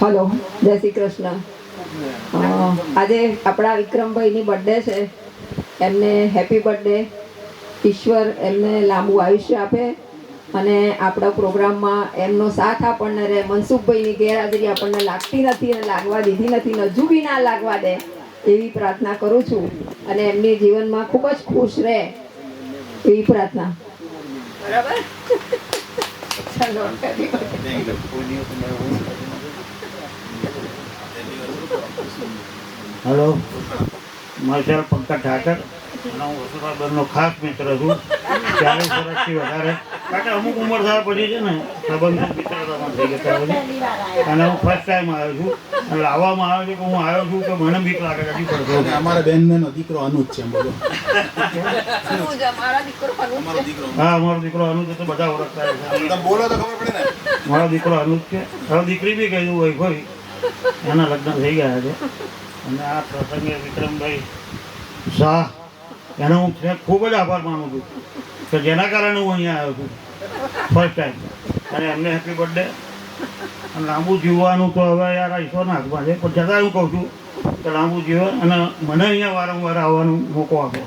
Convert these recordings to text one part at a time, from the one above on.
Hello, જય શ્રી કૃષ્ણ. આજે આપણા વિક્રમભાઈની બર્થડે છે. એમને હેપી બર્થડે. ઈશ્વર એમને લાંબુ આયુષ્ય આપે અને આપણા પ્રોગ્રામમાં એમનો સાથ આપણને રહે. મનસુખભાઈની ગેરહાજરી આપણને લાગતી નથી અને લાગવા દીધી નથી, હજુ બી ના લાગવા દે એવી પ્રાર્થના કરું છું. અને એમની જીવનમાં ખૂબ જ ખુશ રહે એવી પ્રાર્થના. બરાબર. ચાલો, હેલો, માર્શલ પંકજ ઠાકર અને હું વસુધાબેનનો ખાસ મિત્ર છું. 40 વર્ષથી વધારે, કારણ કે અમુક ઉંમર થયા પછી છે ને સંબંધો મિત્રતામાં થઈ જતા હોય છે. અને હું ફર્સ્ટ ટાઈમ આવ્યો છું અને લાવવામાં આવ્યો છું કે હું આવ્યો છું કે મને બીક લાગે નથી પડતો. અમારા બેનનો દીકરો અનુજ છે. બોલો. હા, મારો દીકરો અનુજ તો બધા ઓળખતા હોય છે. બોલો તો ખબર પડે ને. મારો દીકરો અનુજ છે. હવે દીકરી બી કહ્યું હોય ભાઈ, એના લગ્ન થઈ ગયા છે. અને આ પ્રસંગે વિક્રમભાઈ શાહ એનો હું ખૂબ જ આભાર માનું છું કે જેના કારણે હું અહીંયા આવ્યો છું ફર્સ્ટ ટાઈમ. અને એમને હેપી બર્થડે. અને લાંબુ જીવવાનું તો હવે યાર ઈશ્વરના હાથમાં છે, પણ છતાં હું કહું છું કે લાંબુ જીવે અને મને અહીંયા વારંવાર આવવાનો મોકો આપો.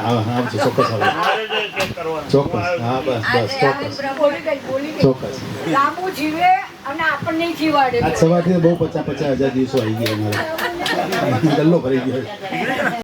આવજો, ચોક્કસ આવજો. મારે જે ચેક કરવાનું ચોક્કસ. હા, બસ ચોક્કસ ચોક્કસ. લાંબુ જીવે અને આપણને જીવાડે. આજ સવારથી બહુ 50,000 દિવસો આવી ગયા અમારે. ગલ્લો ભરી ગયો.